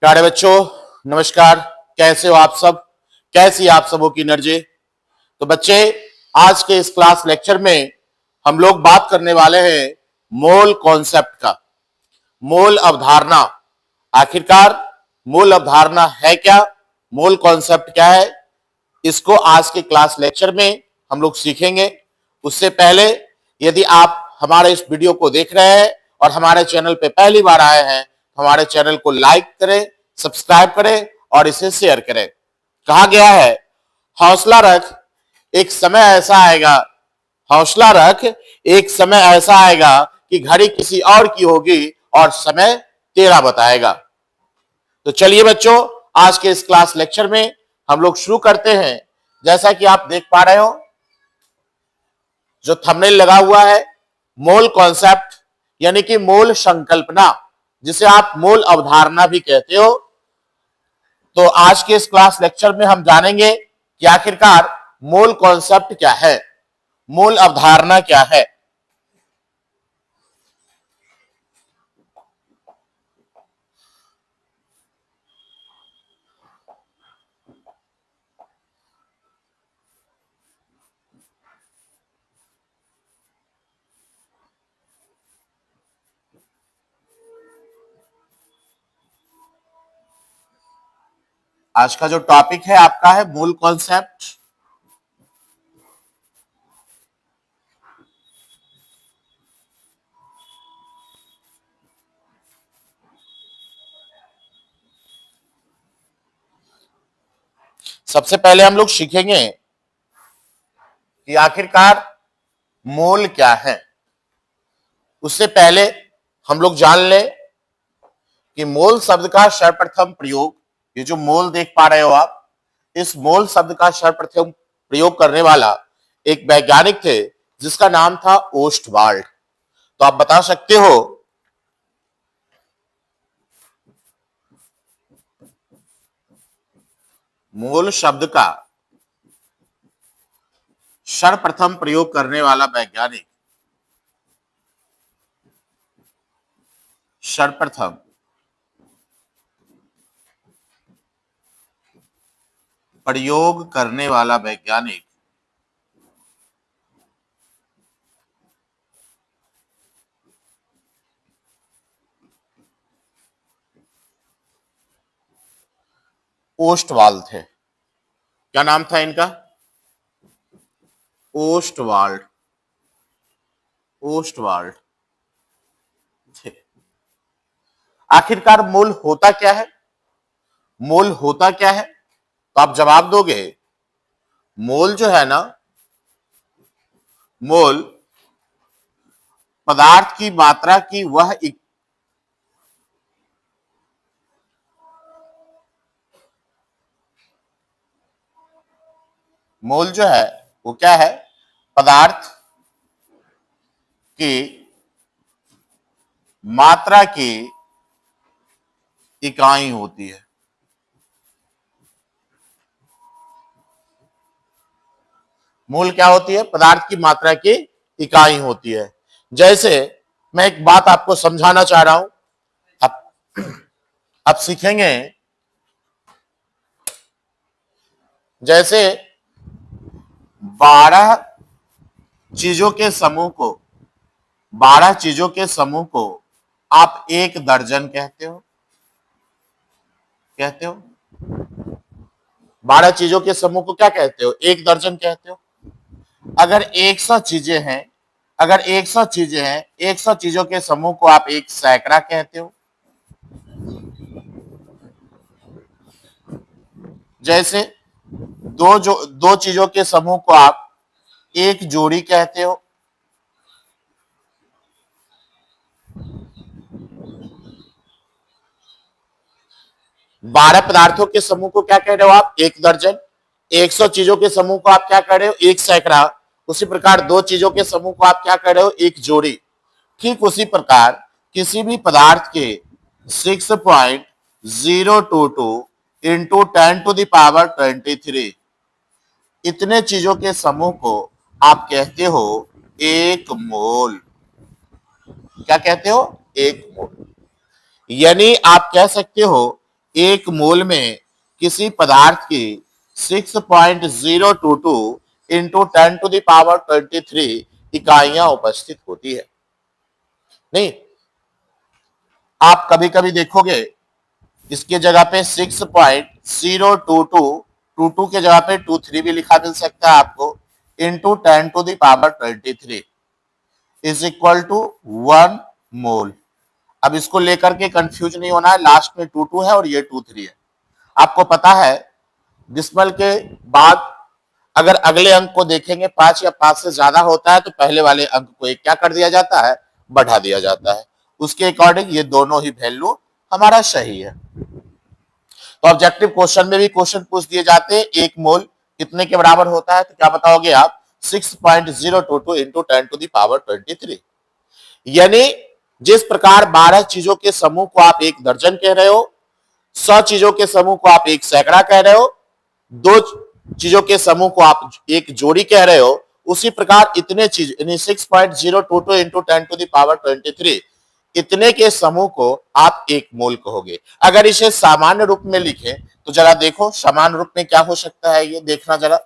प्यारे बच्चों, नमस्कार। कैसे हो आप सब? कैसी आप सबों की एनर्जी? तो बच्चे, आज के इस क्लास लेक्चर में हम लोग बात करने वाले हैं मोल कॉन्सेप्ट का। मोल अवधारणा, आखिरकार मोल अवधारणा है क्या, मोल कॉन्सेप्ट क्या है, इसको आज के क्लास लेक्चर में हम लोग सीखेंगे। उससे पहले यदि आप हमारे इस वीडियो को देख रहे हैं और हमारे चैनल पे पहली बार आए हैं, हमारे चैनल को लाइक करें, सब्सक्राइब करें और इसे शेयर करें। कहा गया है, हौसला रख, एक समय ऐसा आएगा, हौसला रख, एक समय ऐसा आएगा कि घड़ी किसी और की होगी और समय तेरा बताएगा। तो चलिए बच्चों, आज के इस क्लास लेक्चर में हम लोग शुरू करते हैं। जैसा कि आप देख पा रहे हो, जो थंबनेल लगा हुआ है, मोल कॉन्सेप्ट यानी कि मोल संकल्पना, जिसे आप मोल अवधारणा भी कहते हो। तो आज के इस क्लास लेक्चर में हम जानेंगे कि आखिरकार मोल कॉन्सेप्ट क्या है, मोल अवधारणा क्या है। आज का जो टॉपिक है आपका है मोल कॉन्सेप्ट। सबसे पहले हम लोग सीखेंगे कि आखिरकार मोल क्या है। उससे पहले हम लोग जान लें कि मोल शब्द का सर्वप्रथम प्रयोग, ये जो मोल देख पा रहे हो आप, इस मोल शब्द का सर्वप्रथम प्रयोग करने वाला एक वैज्ञानिक थे जिसका नाम था ओस्टवाल्ड। तो आप बता सकते हो मोल शब्द का सर्वप्रथम प्रयोग करने वाला वैज्ञानिक, सर्वप्रथम प्रयोग करने वाला वैज्ञानिक ओस्टवाल्ड थे। क्या नाम था इनका? ओस्टवाल्ड, ओस्टवाल्ड थे। आखिरकार मोल होता क्या है, मोल होता क्या है? तो आप जवाब दोगे, मोल जो है ना, मोल पदार्थ की मात्रा की वह मोल जो है वो क्या है? पदार्थ की मात्रा की इकाई होती है। मोल क्या होती है? पदार्थ की मात्रा की इकाई होती है। जैसे मैं एक बात आपको समझाना चाह रहा हूं, अब सीखेंगे। जैसे 12 चीजों के समूह को, 12 चीजों के समूह को आप एक दर्जन कहते हो, कहते हो। 12 चीजों के समूह को क्या कहते हो? एक दर्जन कहते हो। अगर 100 चीजें हैं, अगर 100 चीजें हैं, 100 चीजों के समूह को आप एक सैकड़ा कहते हो। जैसे दो चीजों के समूह को आप एक जोड़ी कहते हो। बारह पदार्थों के समूह को क्या कह रहे हो आप? एक दर्जन। 100 चीजों के समूह को आप क्या कह रहे हो? एक सैकड़ा। उसी प्रकार दो चीजों के समूह को आप क्या कह रहे हो? एक जोड़ी। ठीक उसी प्रकार किसी भी पदार्थ के 6.022 इंटू 10⁻23 इतने चीजों के समूह को आप कहते हो एक मोल। क्या कहते हो? एक मोल। यानी आप कह सकते हो एक मोल में किसी पदार्थ की 6.022 इंटू 10⁻23 इकाइयां उपस्थित होती है। नहीं, आप कभी कभी देखोगे इसके जगह पे 6.022 के जगह पे 23 भी लिखा मिल सकता है आपको, इंटू 10⁻23 इज इक्वल टू 1 मोल। अब इसको लेकर के कंफ्यूज नहीं होना है, लास्ट में 22 है और ये 23 है। आपको पता है डिसिमल के बाद अगर अगले अंक को देखेंगे 5 या 5 से ज्यादा होता है तो पहले वाले अंक को एक क्या कर दिया जाता है, बढ़ा दिया जाता है। उसके अकॉर्डिंग ये दोनों ही वैल्यू हमारा सही है। तो ऑब्जेक्टिव क्वेश्चन में भी क्वेश्चन पूछ दिए जाते हैं, एक मोल कितने के बराबर होता है, तो क्या बताओगे आप, 6.022 इंटू 10⁻23। यानी जिस प्रकार 12 चीजों के समूह को आप एक दर्जन कह रहे हो, 100 चीजों के समूह को आप एक सैकड़ा कह रहे हो, 2 चीजों के समूह को आप एक जोड़ी कह रहे हो, उसी प्रकार इतने चीज यानी 6.022 इंटू 10⁻23 इतने के समूह को आप एक मोल कहोगे। अगर इसे सामान्य रूप में लिखें तो जरा देखो सामान्य रूप में क्या हो सकता है, ये देखना जरा।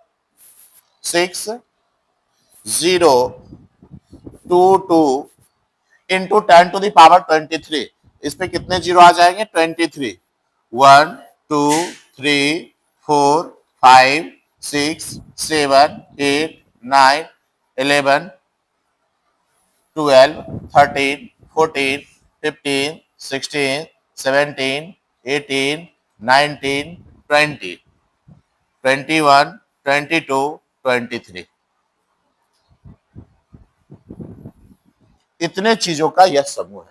6.022 इंटू 10⁻23 इस पे कितने जीरो आ जाएंगे, 23। 1 2 3 4 5 6 7 8 9 11 12 13 14 15 16 17 18 19 20 21 22 23 इतने चीजों का यह समूह है।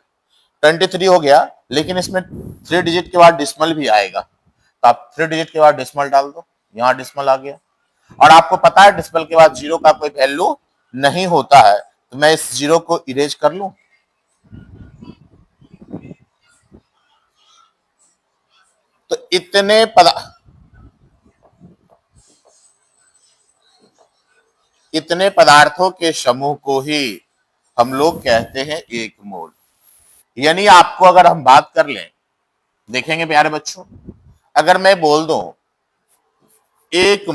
23 हो गया, लेकिन इसमें 3 डिजिट के बाद डिस्मल भी आएगा, तो आप 3 डिजिट के बाद डिस्मल डाल दो, यहां डिस्मल आ गया। और आपको पता है डिस्मल के बाद जीरो का कोई वैल्यू नहीं होता है, तो मैं इस जीरो को इरेज कर लूं। तो इतने पदार्थों के समूह को ही हम लोग कहते हैं एक मोल। यानी आपको अगर हम बात कर लें, देखेंगे प्यारे बच्चों, अगर मैं बोल दूं एक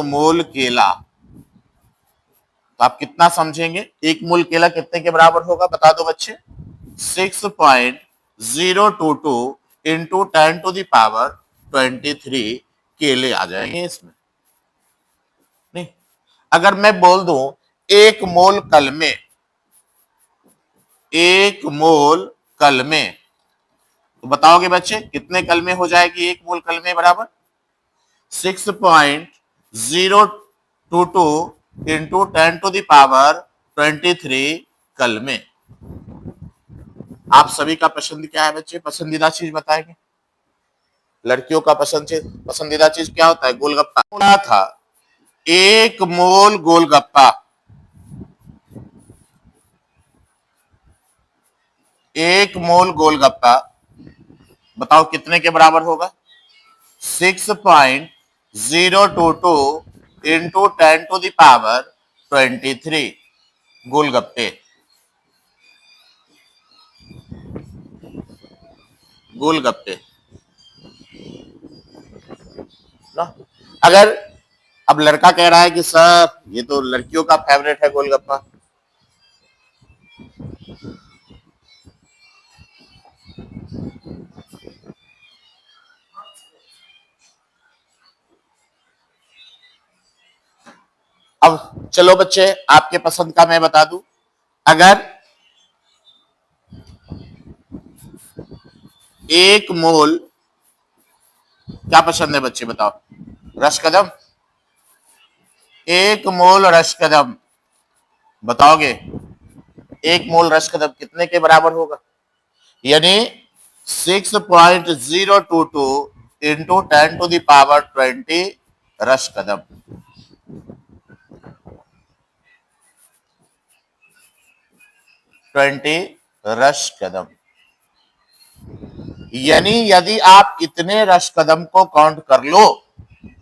मोल केला, तो आप कितना समझेंगे, एक मोल केला कितने के बराबर होगा, बता दो बच्चे। 6.022 इंटू 10⁻23 केले आ जाएंगे इसमें। नहीं, अगर मैं बोल दूं एक मोल कलमे, तो बताओगे बच्चे कितने कलमे हो जाएगी एक मोल कलमे बराबर, 6.022 इंटू 10⁻23 कलमे। आप सभी का पसंद क्या है बच्चे, पसंदीदा चीज बताएंगे। लड़कियों का पसंदीदा चीज क्या होता है, गोलगप्पा। बोला था एक मोल गोलगप्पा, एक मोल गोलगप्पा बताओ कितने के बराबर होगा, 6.022 इंटू 10⁻23 गोलगप्पे। ना, अगर अब लड़का कह रहा है कि सर ये तो लड़कियों का फेवरेट है गोलगप्पा, अब चलो बच्चे आपके पसंद का मैं बता दूं, अगर एक मोल, क्या पसंद है बच्चे बताओ, रसकदम, एक मोल रसकदम बताओगे, एक मोल रसकदम कितने के बराबर होगा, यानी 6.022 इंटू 10⁻20 रसकदम। 20 रसकदम। यानी यदि आप इतने रसकदम को काउंट कर लो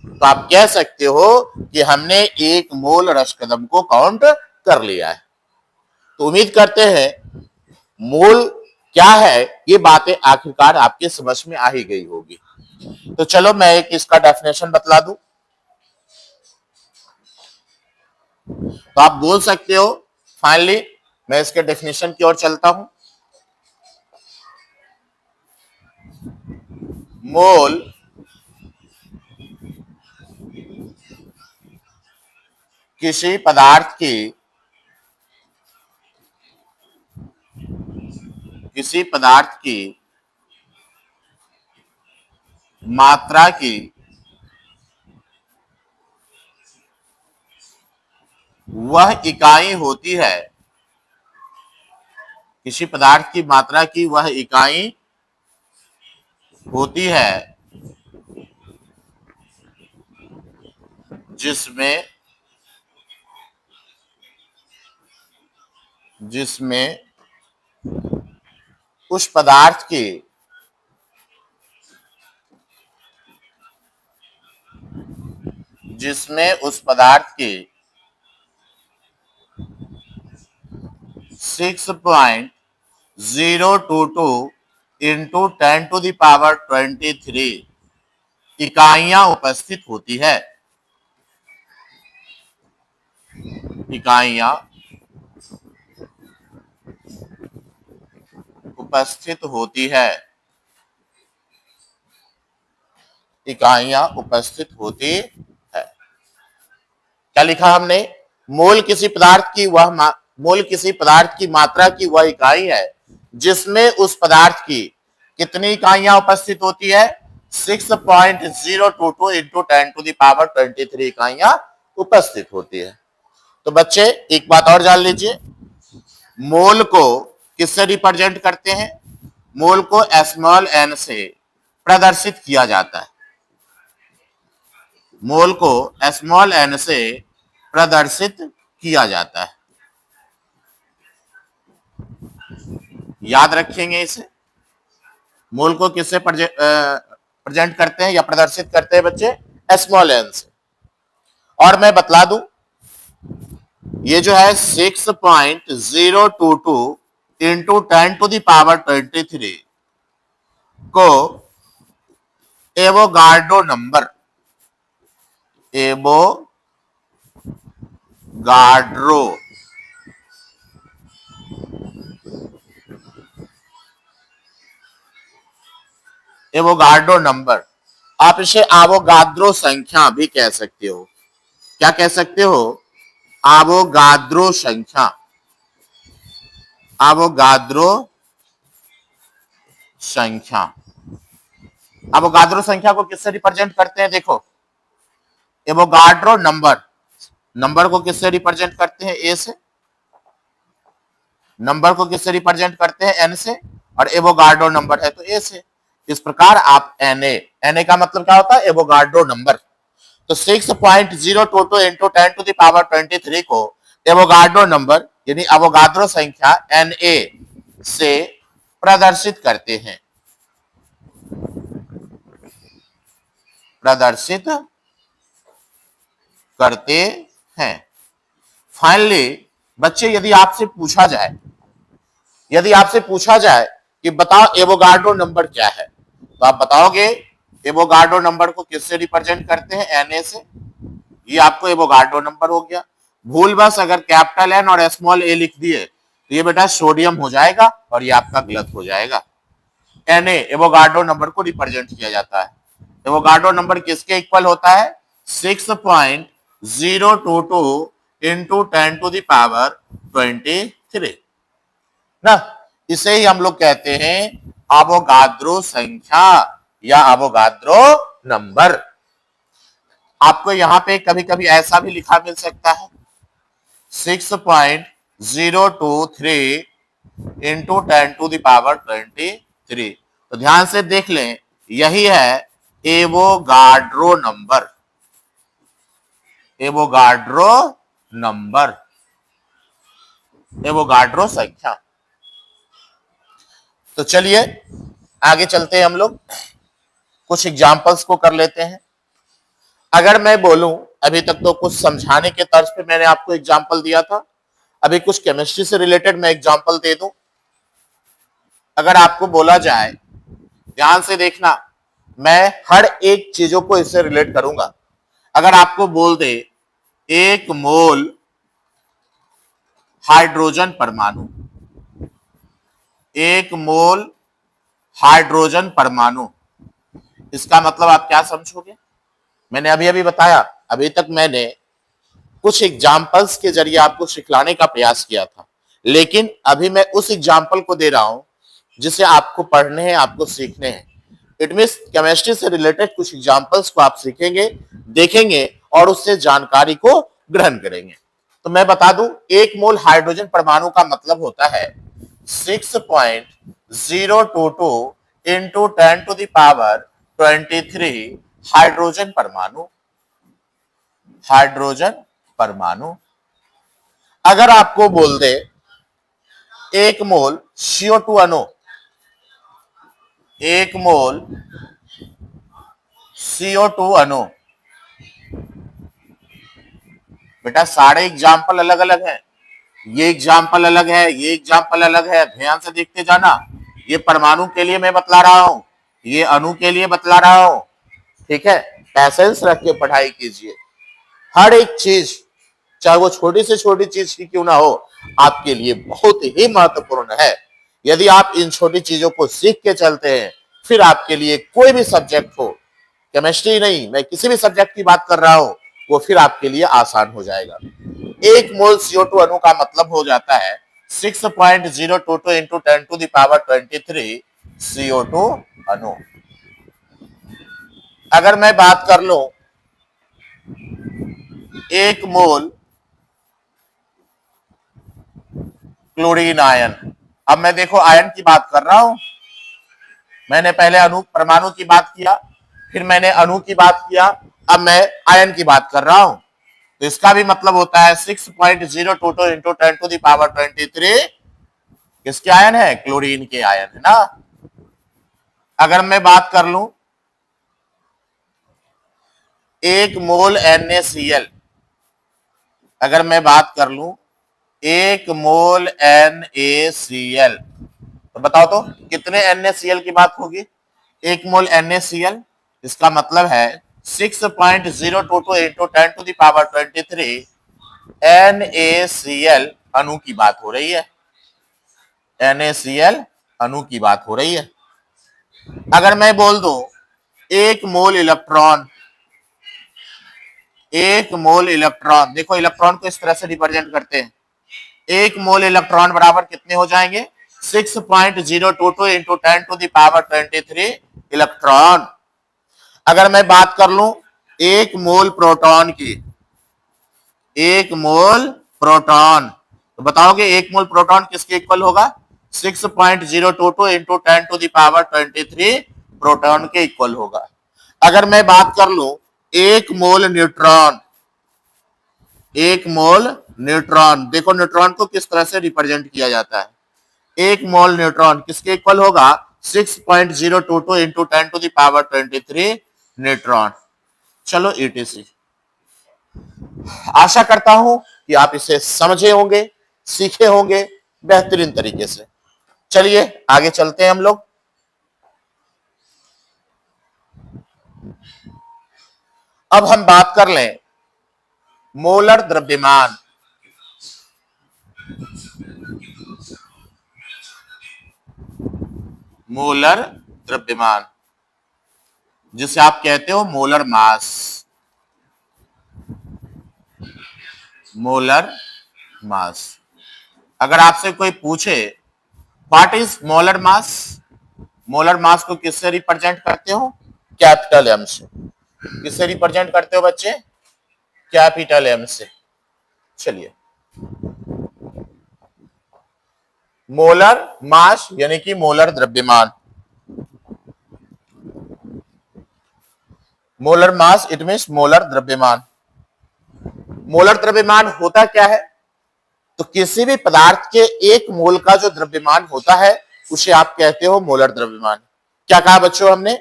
तो आप कह सकते हो कि हमने एक मोल रसकदम को काउंट कर लिया है। तो उम्मीद करते हैं मोल क्या है, ये बातें आखिरकार आपके समझ में आ ही गई होगी। तो चलो मैं एक इसका डेफिनेशन बतला दूं, तो आप बोल सकते हो। फाइनली मैं इसके डेफिनेशन की ओर चलता हूं। मोल किसी पदार्थ की मात्रा की वह इकाई होती है, किसी पदार्थ की मात्रा की वह इकाई होती है जिसमें जिसमें उस पदार्थ की जिसमें उस पदार्थ की 6.022 इंटू 10⁻23 इकाइयां उपस्थित होती है। इकाइयां उपस्थित होती है। इकाइयां उपस्थित होती है। क्या लिखा हमने? मोल किसी पदार्थ की मात्रा की वह इकाई है जिसमें उस पदार्थ की कितनी इकाइयां उपस्थित होती है? 6.022 इंटू 10⁻23 इकाइयां उपस्थित होती है। तो बच्चे एक बात और जान लीजिए, मोल को किससे रिप्रेजेंट करते हैं? मोल को स्मॉल एन से प्रदर्शित किया जाता है। मोल को स्मॉल एन से प्रदर्शित किया जाता है। याद रखेंगे इसे। मोल को किससे प्रेजेंट करते हैं या प्रदर्शित करते हैं बच्चे? स्मॉल एन से। और मैं बतला दूं, ये जो है 6.022 इंटू 10⁻23 को एवोगाड्रो नंबर एवोगाड्रो नंबर, आप इसे आवोगाद्रो संख्या भी कह सकते हो। क्या कह सकते हो? आवोगाद्रो संख्या। आवोगाद्रो संख्या। आवोगाद्रो संख्या को किससे रिप्रेजेंट करते हैं? देखो, एवोगाड्रो नंबर को किससे रिप्रेजेंट करते हैं? ए से। नंबर को किससे रिप्रेजेंट करते हैं? एन से। और एवोगाड्रो नंबर है तो ए से। इस प्रकार आप एन का मतलब क्या होता है? Avogadro number. तो 6.022 इंटू 10⁻23 को एवोगाड्रो नंबर यानी अवोगाद्रो संख्या Na से प्रदर्शित करते हैं। फाइनली बच्चे, यदि आपसे पूछा जाए कि बताओ एवोगाड्रो नंबर क्या है, तो आप बताओगे एवोगाड्रो नंबर को किससे रिप्रेजेंट करते हैं? Na से। ये आपको एवोगाड्रो नंबर हो गया। भूल बस अगर कैपिटल एन और स्मॉल ए लिख दिए तो ये बेटा सोडियम हो जाएगा और ये आपका गलत हो जाएगा। Na एवोगाड्रो नंबर को रिप्रेजेंट किया जाता है। एवोगाड्रो नंबर किसके इक्वल होता है? 6.022 इंटू 10⁻23 ना। इसे ही हम लोग कहते हैं अवोगाद्रो संख्या या अवोगाद्रो नंबर। आपको यहां पे कभी कभी ऐसा भी लिखा मिल सकता है 6.023 इंटू 10⁻23। तो ध्यान से देख लें, यही है Avogadro number. Avogadro number, Avogadro संख्या। तो चलिए आगे चलते हैं, हम लोग कुछ एग्जाम्पल्स को कर लेते हैं। अगर मैं बोलूं, अभी तक तो कुछ समझाने के तर्ज पे मैंने आपको एग्जाम्पल दिया था, अभी कुछ केमिस्ट्री से रिलेटेड मैं एग्जाम्पल दे दूं। अगर आपको बोला जाए, ध्यान से देखना, मैं हर एक चीजों को इससे रिलेट करूंगा। अगर आपको बोल दे 1 मोल हाइड्रोजन परमाणु, 1 मोल हाइड्रोजन परमाणु, इसका मतलब आप क्या समझोगे? मैंने अभी अभी बताया, अभी तक मैंने कुछ एग्जाम्पल्स के जरिए आपको सिखलाने का प्रयास किया था, लेकिन अभी मैं उस एग्जाम्पल को दे रहा हूं जिसे आपको पढ़ने हैं, आपको सीखने हैं। इट मीन्स केमिस्ट्री से रिलेटेड कुछ एग्जाम्पल्स को आप सीखेंगे, देखेंगे और उससे जानकारी को ग्रहण करेंगे। तो मैं बता दूं, 1 मोल हाइड्रोजन परमाणु का मतलब होता है 6.022 इंटू 10⁻23 हाइड्रोजन परमाणु। हाइड्रोजन परमाणु। अगर आपको बोल दे 1 मोल CO2 अणु, 1 मोल CO2 अणु, बेटा सारे एग्जाम्पल अलग अलग हैं, ये एग्जाम्पल अलग है, ये एग्जाम्पल अलग है, ध्यान से देखते जाना। ये परमाणु के लिए मैं बतला रहा हूं, ये अणु के लिए बतला रहा हूं, ठीक है? पैसेंस रख के पढ़ाई कीजिए। हर एक चीज, चाहे वो छोटी से छोटी चीज ही क्यों ना हो, आपके लिए बहुत ही महत्वपूर्ण है। यदि आप इन छोटी चीजों को सीख के चलते हैं, फिर आपके लिए कोई भी सब्जेक्ट हो, केमिस्ट्री नहीं, मैं किसी भी सब्जेक्ट की बात कर रहा हूं, वो फिर आपके लिए आसान हो जाएगा। 1 मोल CO2 अणु का मतलब हो जाता है 6.022 इंटू 10⁻23 CO2 अणु। अगर मैं बात कर लूं 1 मोल क्लोरीन आयन, अब मैं देखो आयन की बात कर रहा हूं, मैंने पहले अणु परमाणु की बात किया, फिर मैंने अणु की बात किया, अब मैं आयन की बात कर रहा हूं। तो इसका भी मतलब होता है 6.022 इंटू 10⁻23 किसके आयन है? क्लोरीन के आयन है ना। अगर मैं बात कर लूं 1 मोल NaCl, अगर मैं बात कर लूं 1 मोल NaCl, तो बताओ तो कितने NaCl की बात होगी? 1 मोल NaCl, इसका मतलब है 6.022 इंटू 10⁻23 NaCl अणु की बात हो रही है, NaCl अणु की बात हो रही है। अगर मैं बोल दूं 1 मोल इलेक्ट्रॉन, 1 मोल इलेक्ट्रॉन, देखो इलेक्ट्रॉन को इस तरह से रिप्रेजेंट करते हैं, 1 मोल इलेक्ट्रॉन बराबर कितने हो जाएंगे? 6.022 इंटू 10⁻23 इलेक्ट्रॉन। अगर मैं बात कर लूं 1 मोल प्रोटॉन की, 1 मोल प्रोटॉन, तो बताओगे 1 मोल प्रोटॉन किसके इक्वल होगा? 6.022 इंटू 10⁻23 प्रोटॉन के इक्वल होगा। अगर मैं बात कर लूं 1 मोल न्यूट्रॉन, 1 मोल न्यूट्रॉन, देखो न्यूट्रॉन को किस तरह से रिप्रेजेंट किया जाता है, 1 मोल न्यूट्रॉन किसके इक्वल होगा? 6.022 इंटू 10⁻23 न्यूट्रॉन। चलो ETC, आशा करता हूं कि आप इसे समझे होंगे, सीखे होंगे बेहतरीन तरीके से। चलिए आगे चलते हैं हम लोग। अब हम बात कर लें मोलर द्रव्यमान। मोलर द्रव्यमान, जिसे आप कहते हो मोलर मास, मोलर मास। अगर आपसे कोई पूछे what is molar mass, molar mass को किससे रिप्रेजेंट करते हो? कैपिटल एम से। किससे रिप्रेजेंट करते हो बच्चे? कैपिटल एम से। चलिए, मोलर मास यानी कि मोलर द्रव्यमान, molar mass it means molar द्रव्यमान। मोलर द्रव्यमान होता क्या है? तो किसी भी पदार्थ के 1 मोल का जो द्रव्यमान होता है उसे आप कहते हो मोलर द्रव्यमान। क्या कहा बच्चों हमने?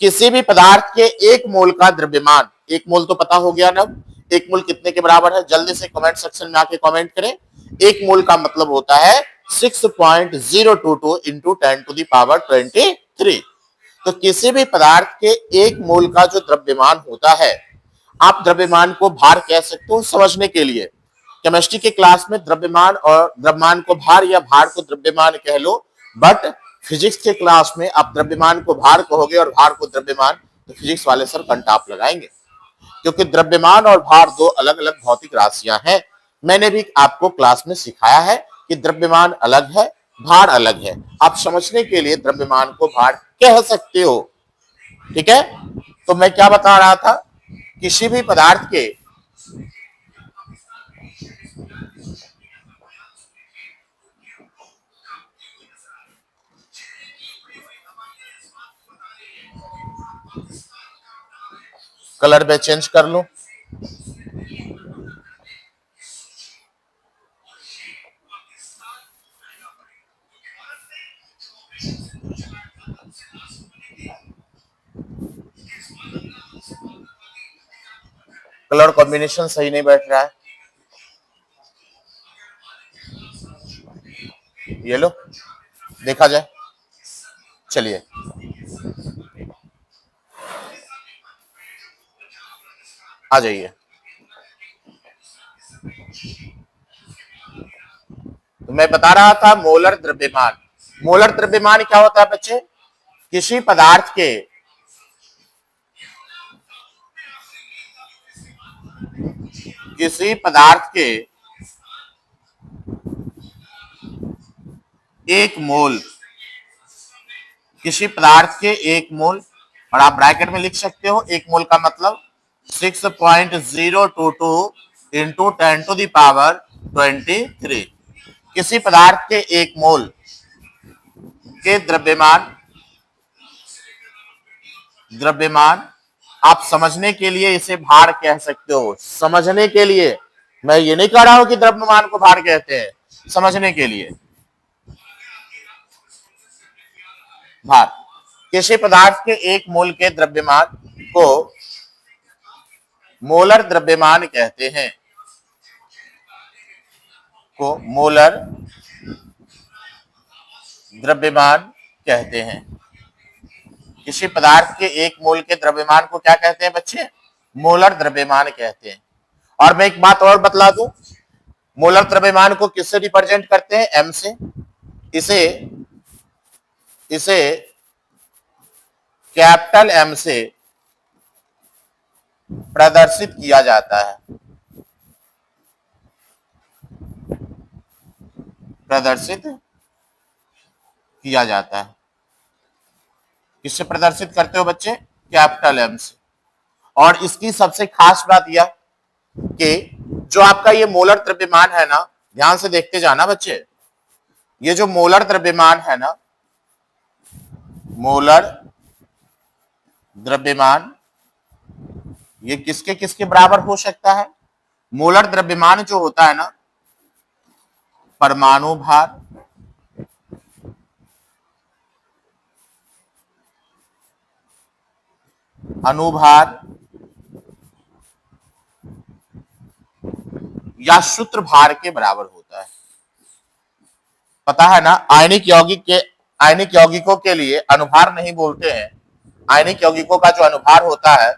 किसी भी पदार्थ के 1 मोल का द्रव्यमान, 1 मोल तो पता हो गया ना, 1 मोल कितने के बराबर है? जल्दी से कमेंट सेक्शन में आके कमेंट करें। 1 मोल का मतलब होता है 6.022 इंटू 10⁻23। तो किसी भी पदार्थ के एक मोल का जो द्रव्यमान होता है, आप द्रव्यमान को भार कह सकते हो समझने के लिए। केमिस्ट्री के क्लास में द्रव्यमान और द्रव्यमान को भार या भार को द्रव्यमान कह लो, बट फिजिक्स के क्लास में आप द्रव्यमान को भार कहोगे और भार को द्रव्यमान, तो फिजिक्स वाले सर कंटाप लगाएंगे, क्योंकि द्रव्यमान और भार दो अलग अलग भौतिक राशियां हैं। मैंने भी आपको क्लास में सिखाया है कि द्रव्यमान अलग है, भार अलग है। आप समझने के लिए द्रव्यमान को भार कह सकते हो, ठीक है। तो मैं क्या बता रहा था, किसी भी पदार्थ के कलर में चेंज कर लो। कलर कॉम्बिनेशन सही नहीं बैठ रहा है। ये लो, देखा जाए। चलिए, आ जाइए। तो मैं बता रहा था मोलर द्रव्यमान। मोलर द्रव्यमान क्या होता है बच्चे? किसी पदार्थ के एक मोल, किसी पदार्थ के एक मोल, और आप ब्रैकेट में लिख सकते हो एक मोल का मतलब 6.022 इंटू 10⁻23। किसी पदार्थ के एक मोल के द्रव्यमान आप समझने के लिए इसे भार कह सकते हो। समझने के लिए, मैं ये नहीं कह रहा हूं कि द्रव्यमान को भार कहते हैं, समझने के लिए भार। किसी पदार्थ के एक मोल के द्रव्यमान को मोलर द्रव्यमान कहते हैं, को मोलर द्रव्यमान कहते हैं। किसी पदार्थ के एक मोल के द्रव्यमान को क्या कहते हैं बच्चे? मोलर द्रव्यमान कहते हैं। और मैं एक बात और बतला दूं, मोलर द्रव्यमान को किससे रिप्रेजेंट करते हैं? एम से। इसे कैपिटल एम से प्रदर्शित किया जाता है, किससे प्रदर्शित करते हो बच्चे? कैपिटल एम से। और इसकी सबसे खास बात यह कि जो आपका ये मोलर द्रव्यमान है ना, ध्यान से देखते जाना बच्चे, ये जो मोलर द्रव्यमान है ना, मोलर द्रव्यमान ये किसके किसके बराबर हो सकता है? मोलर द्रव्यमान जो होता है ना, परमाणु भार, अणुभार या सूत्र भार के बराबर होता है। पता है ना, आयनिक यौगिकों के लिए अनुभार नहीं बोलते हैं। आयनिक यौगिकों का जो अनुभार होता है,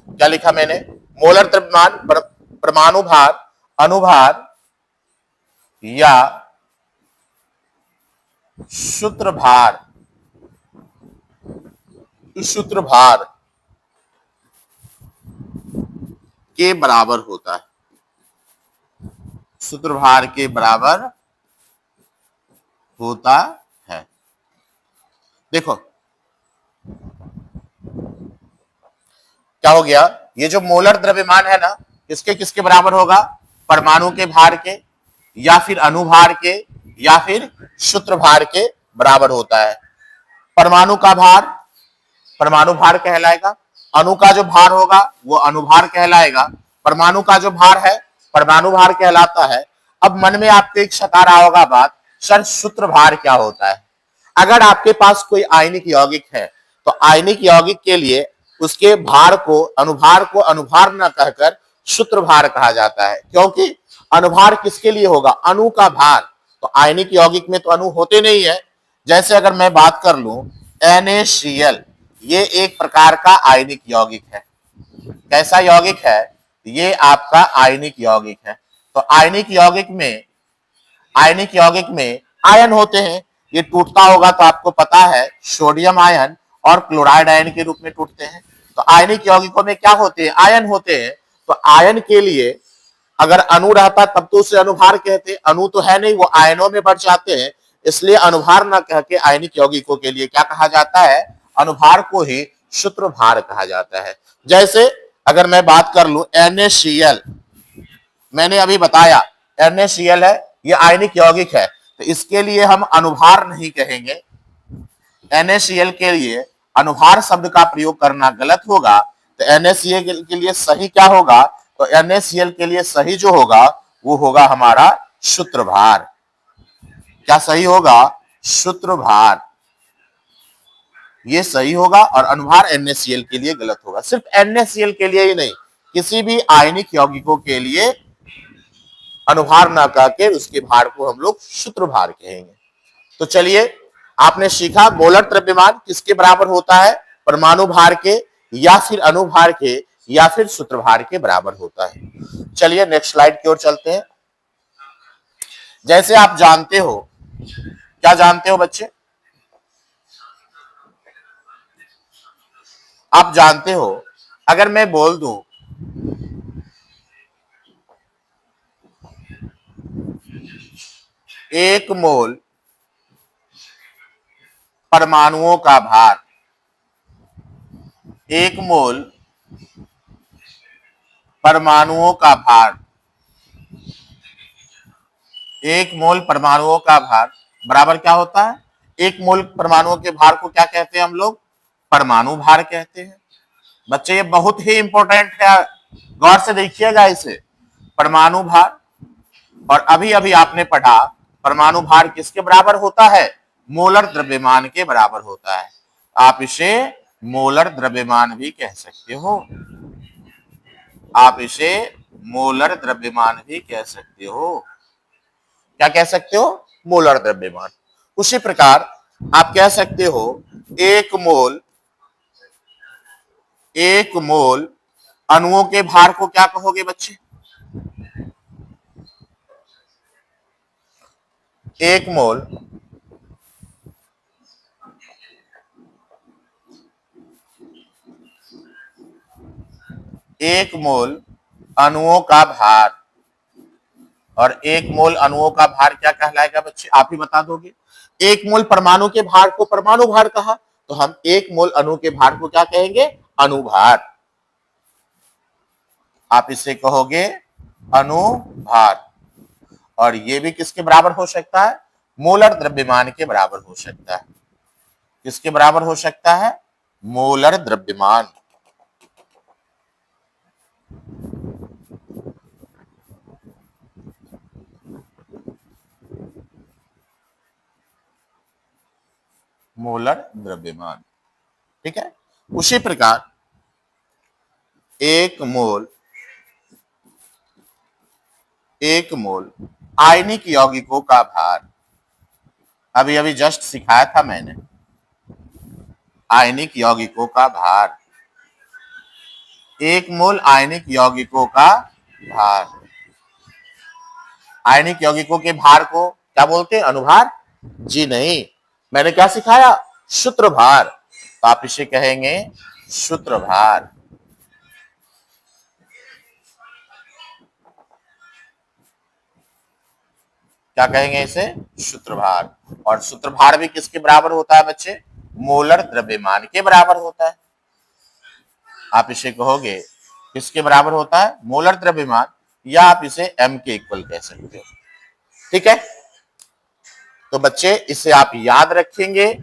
क्या लिखा मैंने? मोलर द्रव्यमान, परमाणु भार, अणुभार या सूत्र भार के बराबर होता है। सूत्र भार के बराबर होता है। देखो क्या हो गया, ये जो मोलर द्रव्यमान है ना, किसके किसके बराबर होगा? परमाणु के भार के, या फिर अणुभार के, या फिर सूत्र भार के बराबर होता है। परमाणु का भार परमाणु भार कहलाएगा, अणु का जो भार होगा वो अणुभार कहलाएगा, परमाणु का जो भार है परमाणु भार कहलाता है। अब मन में आपके एक सता रहा होगा बात, सर सूत्र भार क्या होता है? अगर आपके पास कोई आयनिक यौगिक है तो आयनिक यौगिक के लिए उसके भार को अनुभार न कहकर सूत्र भार कहा जाता है, क्योंकि अनुभार किसके लिए होगा? अणु का भार। तो आयनिक यौगिक में तो अणु होते नहीं है। जैसे अगर मैं बात कर लूं NaCl, ये एक प्रकार का आयनिक यौगिक है। कैसा यौगिक है? ये आपका आयनिक यौगिक है। तो आयनिक यौगिक में आयन होते हैं। ये टूटता होगा तो आपको पता है, सोडियम आयन और क्लोराइड आयन के रूप में टूटते हैं। तो आयनिक यौगिकों में क्या होते हैं? आयन होते हैं। तो आयन के लिए अगर अणु रहता तब तो उसे अनुभार कहते। अणु तो है नहीं, वो आयनों में बढ़ जाते हैं, इसलिए अनुभार ना कह के आयनिक यौगिकों के लिए क्या कहा जाता है? अनुभार को ही सूत्रभार कहा जाता है। जैसे अगर मैं बात कर लूं NaCl, मैंने अभी बताया NaCl है, ये आयनिक यौगिक है, तो इसके लिए हम अनुभार नहीं कहेंगे। NaCl के लिए अनुभार शब्द का प्रयोग करना गलत होगा। तो NaCl के लिए सही क्या होगा? तो NaCl के लिए सही जो होगा वो होगा हमारा सूत्रभार। क्या सही होगा? सूत्रभार, ये सही होगा। और अनुभार NaCl के लिए गलत होगा। सिर्फ NaCl के लिए ही नहीं, किसी भी आयनिक यौगिकों के लिए अनुभार ना कह के उसके भार को हम लोग सूत्रभार कहेंगे। तो चलिए, आपने सीखा मोलर द्रव्यमान किसके बराबर होता है? परमाणु भार के, या फिर अणुभार के, या फिर सूत्रभार के बराबर होता है। चलिए नेक्स्ट स्लाइड की ओर चलते हैं। जैसे आप जानते हो, क्या जानते हो बच्चे? आप जानते हो, अगर मैं बोल दूं एक मोल परमाणुओं का भार, एक मोल परमाणुओं का भार, एक मोल परमाणुओं का भार बराबर क्या होता है? एक मोल परमाणुओं के भार को क्या कहते हैं हम लोग? परमाणु भार कहते हैं। बच्चे ये बहुत ही इंपॉर्टेंट है, गौर से देखिएगा इसे। परमाणु भार, और अभी अभी आपने पढ़ा परमाणु भार किसके बराबर होता है? मोलर द्रव्यमान के बराबर होता है। आप इसे मोलर द्रव्यमान भी कह सकते हो। आप इसे मोलर द्रव्यमान भी कह सकते हो। क्या कह सकते हो? मोलर द्रव्यमान। उसी प्रकार आप कह सकते हो एक मोल अणुओं के भार को क्या कहोगे बच्चे? एक मोल अणुओं का भार, और एक मोल अणुओं का भार क्या कहलाएगा बच्चे? आप ही बता दोगे। एक मोल परमाणु के भार को परमाणु भार कहा, तो हम एक मोल अणु के भार को क्या कहेंगे? अणुभार। आप इसे कहोगे अणुभार। और ये भी किसके बराबर हो सकता है? मोलर द्रव्यमान के बराबर हो सकता है। किसके बराबर हो सकता है? मोलर द्रव्यमान। मोलर द्रव्यमान, ठीक है। उसी प्रकार एक मोल आयनिक यौगिकों का भार, अभी अभी जस्ट सिखाया था मैंने, आयनिक यौगिकों का भार, एक मोल आयनिक यौगिकों का भार। आयनिक यौगिकों के भार को क्या बोलते हैं? अनुभार? जी नहीं, मैंने क्या सिखाया? सूत्रभार। तो आप इसे कहेंगे सूत्रभार। क्या कहेंगे इसे? सूत्रभार। और सूत्रभार भी किसके बराबर होता है बच्चे? मोलर द्रव्यमान के बराबर होता है। आप इसे कहोगे किसके बराबर होता है? मोलर द्रव्यमान, या आप इसे m के इक्वल कह सकते हो। ठीक है, तो बच्चे इसे आप याद रखेंगे।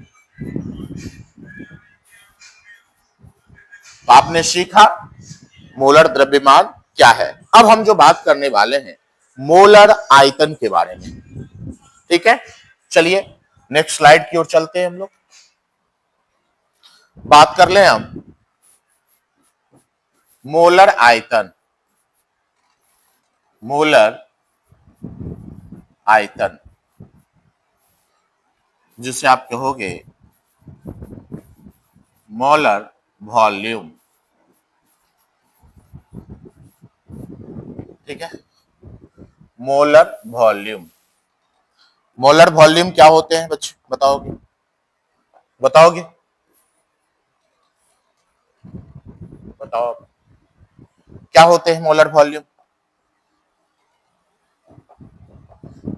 तो आपने सीखा मोलर द्रव्यमान क्या है। अब हम जो बात करने वाले हैं मोलर आयतन के बारे में। ठीक है, चलिए नेक्स्ट स्लाइड की ओर चलते हैं। हम लोग बात कर लें हम मोलर आयतन। मोलर आयतन जिसे आप कहोगे मोलर वॉल्यूम। ठीक है, मोलर वॉल्यूम। मोलर वॉल्यूम क्या होते हैं बच्चे, बताओगे? बताओगे? बताओ क्या होते हैं मोलर वॉल्यूम?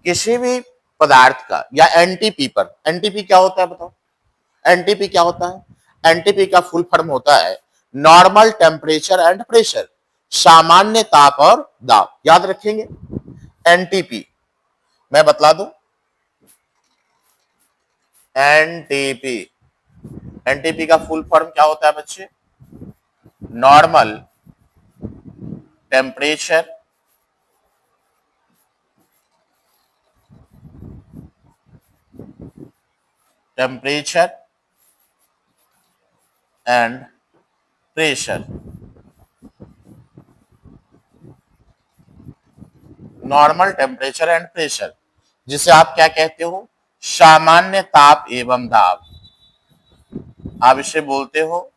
किसी भी पदार्थ का या एनटीपी पर, एनटीपी क्या होता है बताओ? एनटीपी क्या होता है? एनटीपी का फुल फॉर्म होता है नॉर्मल टेम्परेचर एंड प्रेशर, सामान्य ताप और दाब। याद रखेंगे एनटीपी, मैं बतला दूं एनटीपी। एनटीपी का फुल फॉर्म क्या होता है बच्चे? Normal temperature temperature and pressure. Normal temperature and pressure, जिसे आप क्या कहते हो? सामान्य ताप एवं दाब। आप इसे बोलते हो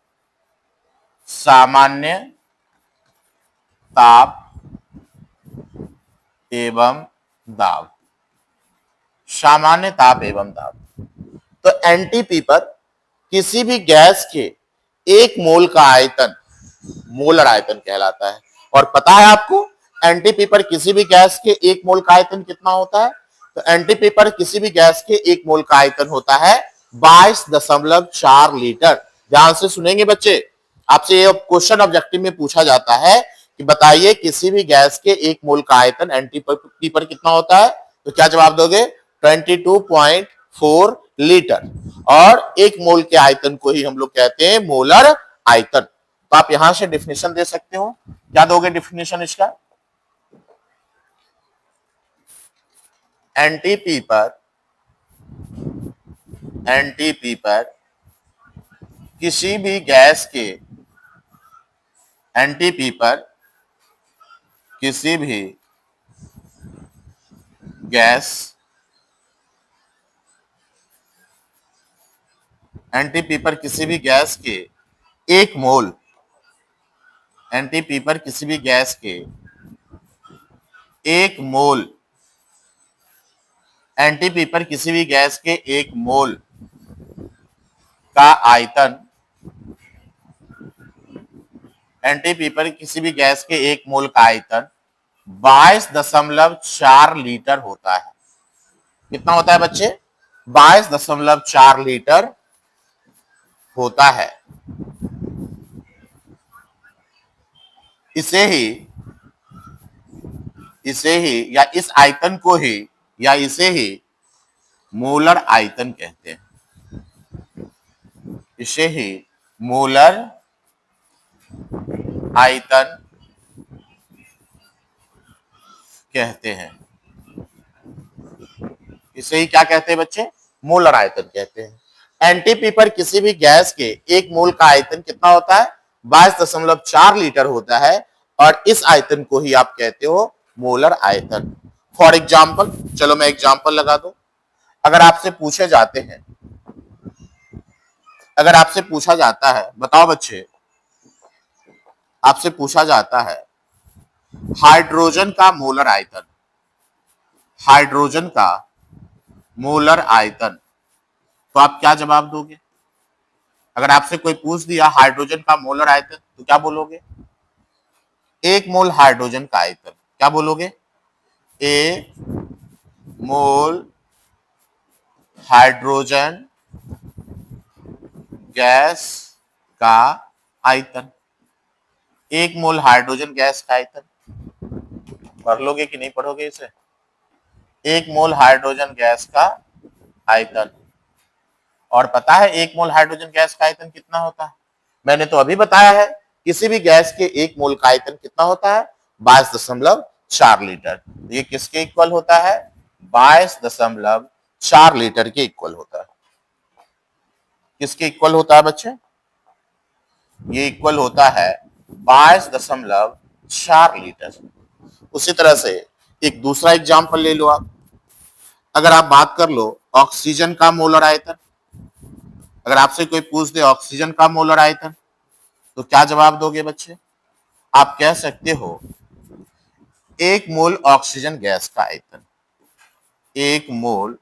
सामान्य ताप एवं दाब। सामान्य ताप एवं दाब। तो एनटीपी पर किसी भी गैस के एक मोल का आयतन मोलर आयतन कहलाता है। और पता है आपको एनटीपी पर किसी भी गैस के एक मोल का आयतन कितना होता है? तो एनटीपी पर किसी भी गैस के एक मोल का आयतन होता है 22.4 लीटर। ध्यान से सुनेंगे बच्चे, आपसे ये क्वेश्चन ऑब्जेक्टिव में पूछा जाता है कि बताइए किसी भी गैस के एक मोल का आयतन एनटीपी पर कितना होता है? तो क्या जवाब दोगे? 22.4 लीटर। और एक मोल के आयतन को ही हम लोग कहते हैं मोलर आयतन। तो आप यहां से डिफिनेशन दे सकते हो। क्या दोगे डिफिनेशन इसका? एनटीपी पर किसी भी गैस के एनटीपी पर किसी भी गैस एनटीपी पर किसी भी गैस के एक मोल एनटीपी पर किसी भी गैस के एक मोल एनटीपी पर किसी भी गैस के एक मोल का आयतन एनटीपी पर किसी भी गैस के एक मोल का आयतन 22.4 लीटर होता है। कितना होता है बच्चे? 22.4 लीटर होता है। इसे ही या इस आयतन को ही या इसे ही मोलर आयतन कहते हैं। इसे ही मोलर आयतन कहते हैं। इसे ही क्या कहते हैं बच्चे? मोलर आयतन कहते हैं। एनटीपी पर किसी भी गैस के एक मोल का आयतन कितना होता है? 22.4 लीटर होता है। और इस आयतन को ही आप कहते हो मोलर आयतन। फॉर एग्जाम्पल, चलो मैं एग्जाम्पल लगा दूं। अगर आपसे पूछे जाते हैं, अगर आपसे पूछा जाता है, बताओ बच्चे, आपसे पूछा जाता है हाइड्रोजन का मोलर आयतन, हाइड्रोजन का मोलर आयतन, तो आप क्या जवाब दोगे? अगर आपसे कोई पूछ दिया हाइड्रोजन का मोलर आयतन तो क्या बोलोगे? एक मोल हाइड्रोजन का आयतन, क्या बोलोगे? एक मोल हाइड्रोजन गैस का आयतन। एक मोल हाइड्रोजन गैस का आयतन पढ़ लोगे कि नहीं पढ़ोगे इसे? एक मोल हाइड्रोजन गैस का आयतन। और पता है एक मोल हाइड्रोजन गैस का आयतन कितना होता है? मैंने तो अभी बताया है किसी भी गैस के एक मोल का आयतन कितना होता है? 22.4 लीटर। ये किसके इक्वल होता है? 22.4 लीटर के इक्वल होता है। किसके इक्वल होता है बच्चे? ये इक्वल होता है 22.4 लीटर। उसी तरह से एक दूसरा एग्जाम्पल ले लो आप। अगर आप बात कर लो ऑक्सीजन का मोलर आयतन, अगर आपसे कोई पूछ दे ऑक्सीजन का मोलर आयतन तो क्या जवाब दोगे बच्चे? आप कह सकते हो 1 मोल ऑक्सीजन गैस का आयतन, 1 मोल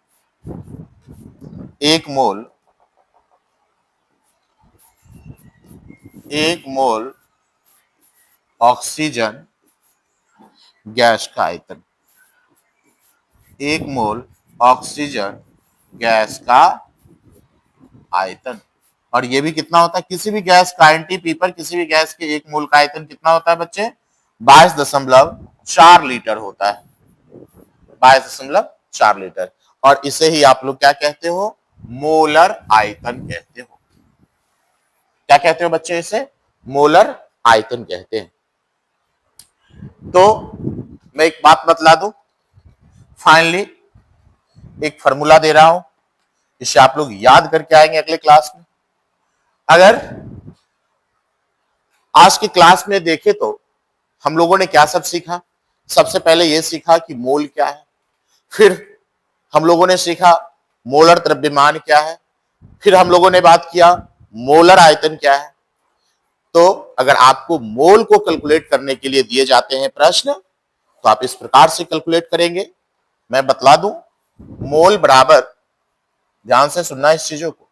1 मोल 1 मोल ऑक्सीजन गैस का आयतन, 1 मोल ऑक्सीजन गैस का आयतन। और ये भी कितना होता है? किसी भी गैस का एनटीपी पर किसी भी गैस के 1 मोल का आयतन कितना होता है बच्चे? 22.4 लीटर होता है, 22.4 लीटर। और इसे ही आप लोग क्या कहते हो? मोलर आयतन कहते हो। क्या कहते हो बच्चे? इसे मोलर आयतन कहते हैं। तो मैं एक बात बतला दूं, फाइनली एक फॉर्मूला दे रहा हूं, इसे आप लोग याद करके आएंगे अगले क्लास में। अगर आज की क्लास में देखें तो हम लोगों ने क्या सब सीखा? सबसे पहले यह सीखा कि मोल क्या है, फिर हम लोगों ने सीखा मोलर द्रव्यमान क्या है, फिर हम लोगों ने बात किया मोलर आयतन क्या है। तो अगर आपको मोल को कैलकुलेट करने के लिए दिए जाते हैं प्रश्न तो आप इस प्रकार से कैलकुलेट करेंगे। मैं बतला दूं, मोल बराबर, ध्यान से सुनना इस चीजों को,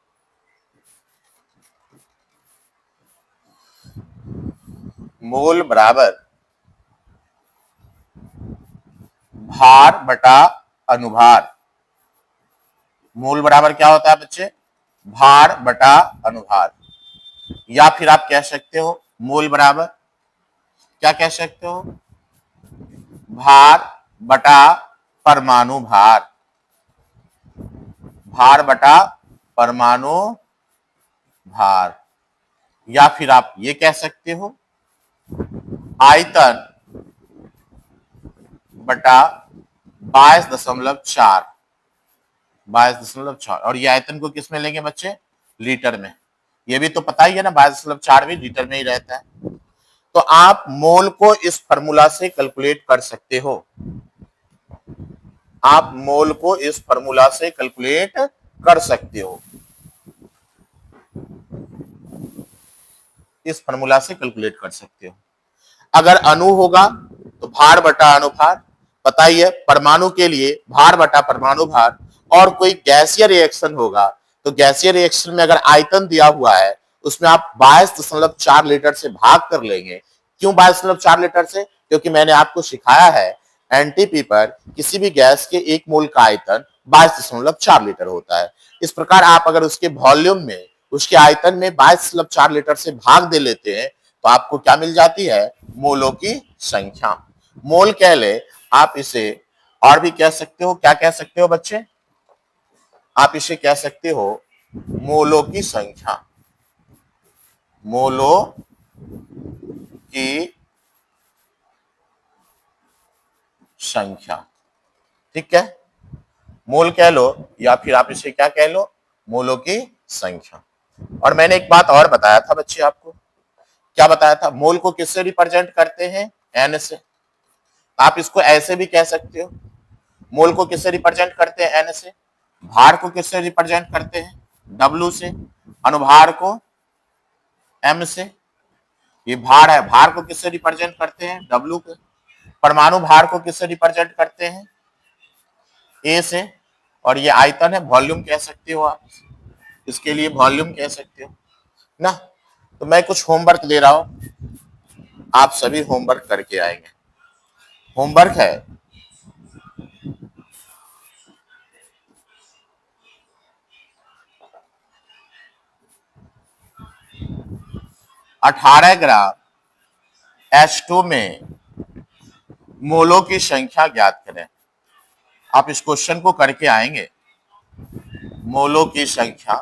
मोल बराबर भार बटा अनुभार। मोल बराबर क्या होता है बच्चे? भार बटा अनुभार। या फिर आप कह सकते हो मोल बराबर, क्या कह सकते हो? भार बटा परमाणु भार, भार बटा परमाणु भार। या फिर आप ये कह सकते हो आयतन बटा 22.4, 22.4। और ये आयतन को किस में लेंगे बच्चे? लीटर में। ये भी तो पता ही है ना, 22.4 भी लीटर में ही रहता है। तो आप मोल को इस फॉर्मूला से कैलकुलेट कर सकते हो, आप मोल को इस फॉर्मूला से कैलकुलेट कर सकते हो, इस फॉर्मूला से कैलकुलेट कर सकते हो। अगर अणु होगा तो भार बटा अनुभार, पता ही है, परमाणु के लिए भार बटा परमाणु भार। और कोई गैसीय रिएक्शन होगा तो गैसीय रिएक्शन में अगर आयतन दिया हुआ है उसमें आप 22.4 लीटर से भाग कर लेंगे। क्यों 22.4 लीटर से? क्योंकि मैंने आपको सिखाया है एनटीपी पर किसी भी गैस के 1 मोल का आयतन 22.4 लीटर होता है। इस प्रकार आप अगर उसके वॉल्यूम में उसके आयतन में 22.4 लीटर से भाग दे लेते हैं तो आपको क्या मिल जाती है? मोलों की संख्या। मोल कह ले, आप इसे और भी कह सकते हो, क्या कह सकते हो बच्चे? आप इसे कह सकते हो मोलों की संख्या, मोलों की संख्या। ठीक है, मोल कह लो या फिर आप इसे क्या कह लो? मोलों की संख्या। और मैंने एक बात और बताया था बच्चे आपको, क्या बताया था? मोल को किससे रिप्रेजेंट करते हैं? एन से। आप इसको ऐसे भी कह सकते हो, मोल को किससे रिप्रेजेंट करते हैं? एन से। भार को किससे रिप्रेजेंट करते हैं? डब्ल्यू से। अनुभार को एम से। ये भार है, भार को किससे रिप्रेजेंट करते हैं? डब्ल्यू को। परमाणु भार को किससे रिप्रेजेंट करते हैं? ए से। और ये आयतन है, वॉल्यूम कह सकते हो आप, इसके लिए वॉल्यूम कह सकते हो ना। तो मैं कुछ होमवर्क दे रहा हूं, आप सभी होमवर्क करके आएंगे। होमवर्क है 18 ग्राम H2 में मोलों की संख्या ज्ञात करें। आप इस क्वेश्चन को करके आएंगे। मोलों की संख्या,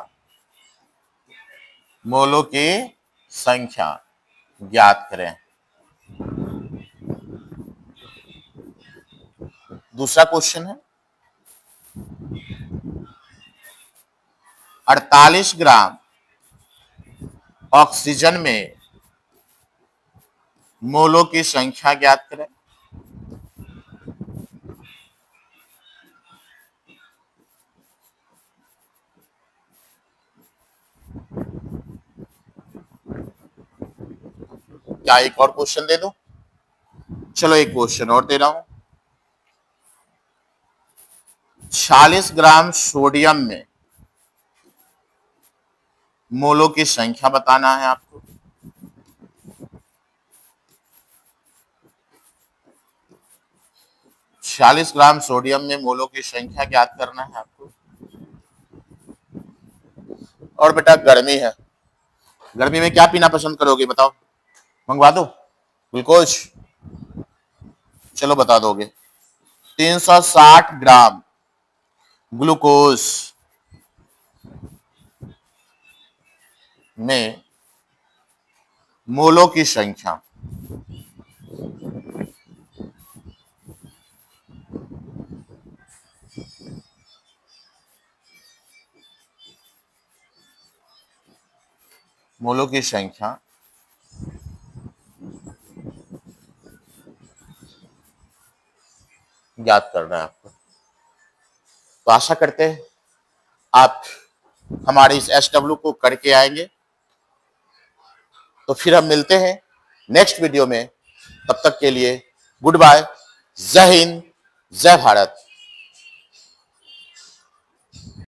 मोलों की संख्या ज्ञात करें। दूसरा क्वेश्चन है 48 ग्राम ऑक्सीजन में मोलों की संख्या ज्ञात करें। क्या एक और क्वेश्चन दे दूं? चलो एक क्वेश्चन और दे रहा हूं। 40 ग्राम सोडियम में मोलों की संख्या बताना है आपको। चालीस ग्राम सोडियम में मोलों की संख्या ज्ञात करना है आपको। और बेटा गर्मी है, गर्मी में क्या पीना पसंद करोगे बताओ? मंगवा दो ग्लूकोज? चलो बता दोगे। 360 ग्राम ग्लूकोज में मोलों की संख्या। मोलों की संख्या ज्ञात करना है आपको। तो आशा करते हैं आप हमारे इस SW को करके आएंगे। तो फिर हम मिलते हैं नेक्स्ट वीडियो में। तब तक के लिए गुड बाय, जय हिंद, जय भारत।